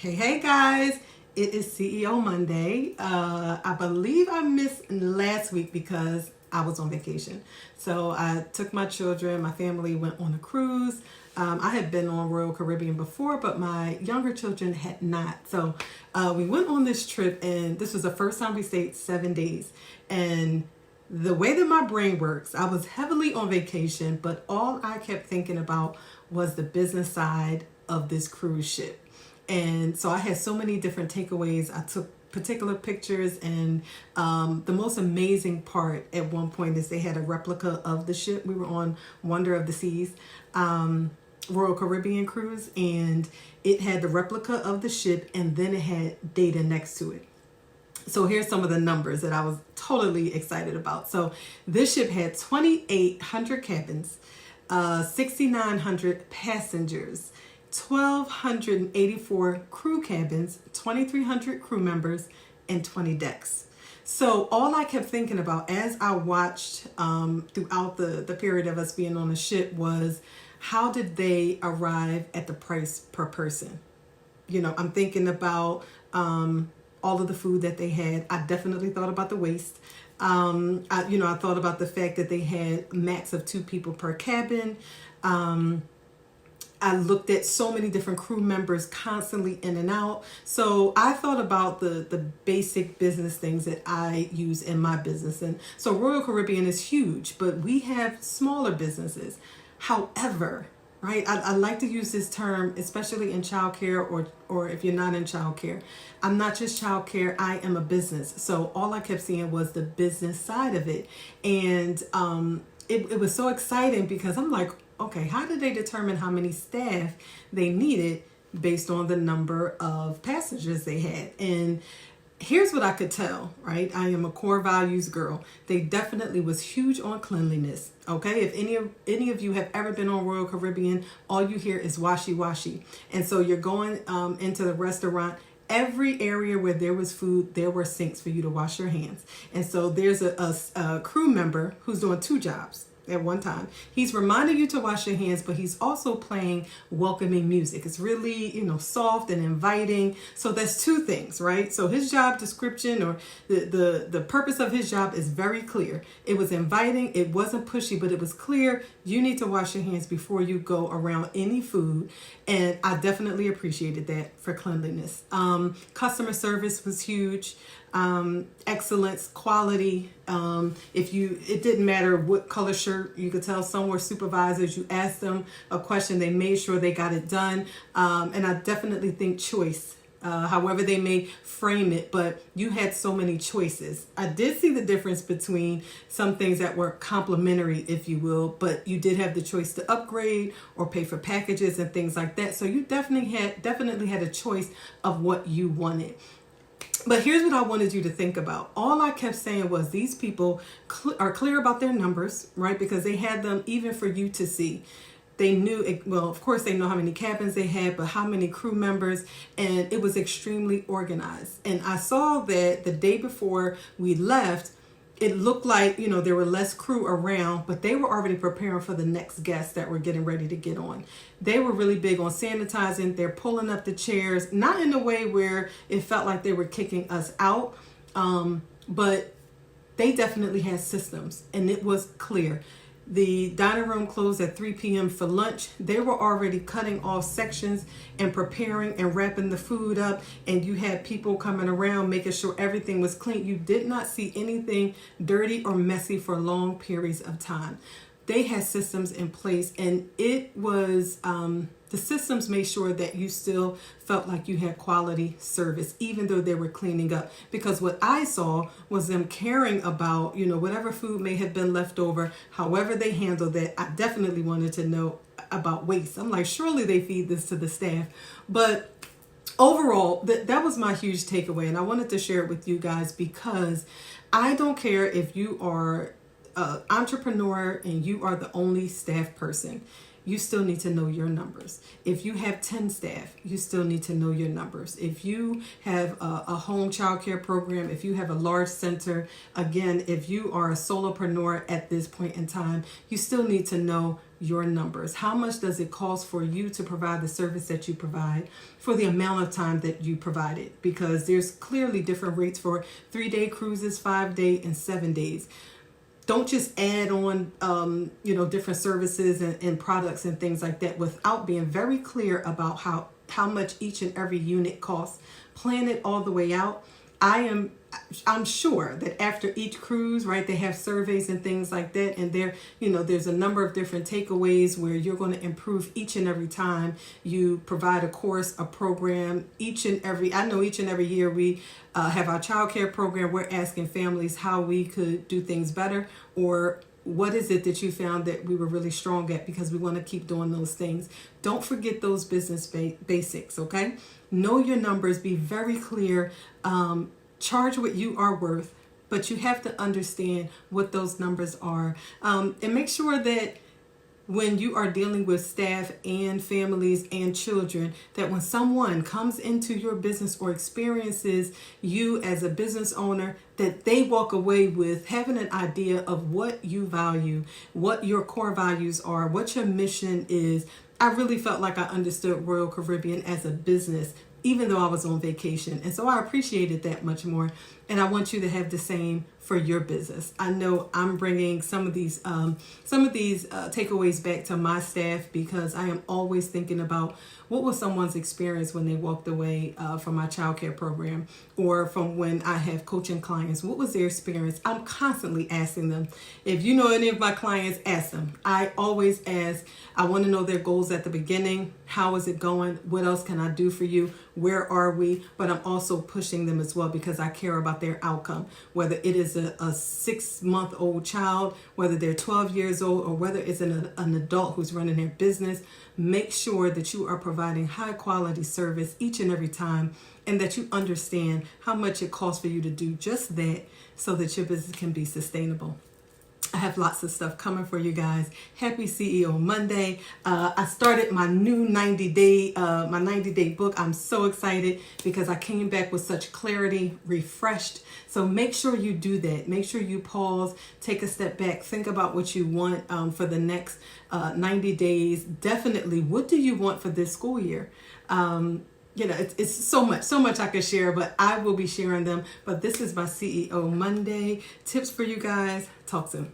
Hey guys, it is CEO Monday. I believe I missed last week because I was on vacation. So I took my children, my family went on a cruise. I had been on Royal Caribbean before, but my younger children had not. So we went on this trip, and this was the first time we stayed 7 days. And the way that my brain works, I was heavily on vacation, but all I kept thinking about was the business side of this cruise ship. And so I had so many different takeaways. I took particular pictures, and the most amazing part at one point is they had a replica of the ship. We were on Wonder of the Seas, Royal Caribbean cruise, and it had the replica of the ship, and then it had data next to it. So here's some of the numbers that I was totally excited about. So this ship had 2,800 cabins, 6,900 passengers, 1,284 crew cabins, 2,300 crew members, and 20 decks. So all I kept thinking about as I watched throughout the period of us being on the ship was, how did they arrive at the price per person? You know, I'm thinking about all of the food that they had. I definitely thought about the waste. I thought about the fact that they had max of 2 people per cabin. I looked at so many different crew members constantly in and out. So I thought about the basic business things that I use in my business. And so Royal Caribbean is huge, but we have smaller businesses. However, right, I like to use this term, especially in childcare or if you're not in childcare. I'm not just childcare, I am a business. So all I kept seeing was the business side of it. And it was so exciting because I'm like, okay, how did they determine how many staff they needed based on the number of passengers they had? And here's what I could tell, right? I am a core values girl. They definitely was huge on cleanliness. Okay, if any of you have ever been on Royal Caribbean, all you hear is washy washy. And so you're going into the restaurant. Every area where there was food, there were sinks for you to wash your hands. And so there's a crew member who's doing 2 jobs at one time. He's reminding you to wash your hands, but he's also playing welcoming music. It's really, soft and inviting. So that's 2 things, right? So his job description, or the purpose of his job, is very clear. It was inviting, it wasn't pushy, but it was clear. You need to wash your hands before you go around any food. And I definitely appreciated that for cleanliness. Customer service was huge. Excellence, quality. It didn't matter what color shirt, you could tell some were supervisors. You asked them a question, they made sure they got it done. And I definitely think choice, however they may frame it, but you had so many choices. I did see the difference between some things that were complimentary, if you will, but you did have the choice to upgrade or pay for packages and things like that. So you definitely had a choice of what you wanted. But here's what I wanted you to think about. All I kept saying was, these people are clear about their numbers, right? Because they had them even for you to see. They knew, well, of course they know how many cabins they had, but how many crew members, and it was extremely organized. And I saw that the day before we left, it looked like, there were less crew around, but they were already preparing for the next guests that were getting ready to get on. They were really big on sanitizing. They're pulling up the chairs, not in a way where it felt like they were kicking us out, but they definitely had systems, and it was clear. The dining room closed at 3 p.m. for lunch. They were already cutting off sections and preparing and wrapping the food up. And you had people coming around making sure everything was clean. You did not see anything dirty or messy for long periods of time. They had systems in place, and it was the systems made sure that you still felt like you had quality service, even though they were cleaning up. Because what I saw was them caring about, whatever food may have been left over, however they handled that. I definitely wanted to know about waste. I'm like, surely they feed this to the staff. But overall, that was my huge takeaway. And I wanted to share it with you guys because I don't care if you are entrepreneur and you are the only staff person. you still need to know your numbers. If you have 10 staff, you still need to know your numbers. If you have a home child care program, if you have a large center, again, if you are a solopreneur at this point in time, you still need to know your numbers. How much does it cost for you to provide the service that you provide for the amount of time that you provide it? Because there's clearly different rates for 3-day cruises, 5-day, and 7 days. Don't just add on, different services and products and things like that without being very clear about how much each and every unit costs. Plan it all the way out. I'm sure that after each cruise, right, they have surveys and things like that, and there's a number of different takeaways where you're going to improve each and every time you provide a course, a program. I know each and every year we have our child care program. We're asking families how we could do things better, or what is it that you found that we were really strong at, because we want to keep doing those things. Don't forget those business basics, okay? Know your numbers, be very clear, charge what you are worth, but you have to understand what those numbers are. And make sure that when you are dealing with staff and families and children, that when someone comes into your business or experiences you as a business owner, that they walk away with having an idea of what you value, what your core values are, what your mission is. I really felt like I understood Royal Caribbean as a business, even though I was on vacation. And so I appreciated that much more. And I want you to have the same for your business. I know I'm bringing some of these takeaways back to my staff, because I am always thinking about what was someone's experience when they walked away from my child care program, or from when I have coaching clients. What was their experience? I'm constantly asking them. If you know any of my clients, ask them. I always ask. I want to know their goals at the beginning. How is it going? What else can I do for you? Where are we? But I'm also pushing them as well, because I care about their outcome, whether it is a 6-month-old child, whether they're 12 years old, or whether it's an adult who's running their business. Make sure that you are providing high quality service each and every time, and that you understand how much it costs for you to do just that, so that your business can be sustainable. I have lots of stuff coming for you guys. Happy CEO Monday. I started my new 90-day book. I'm so excited because I came back with such clarity, refreshed. So make sure you do that. Make sure you pause, take a step back, think about what you want for the next 90 days. Definitely, what do you want for this school year? It's so much I could share, but I will be sharing them. But this is my CEO Monday. Tips for you guys. Talk soon.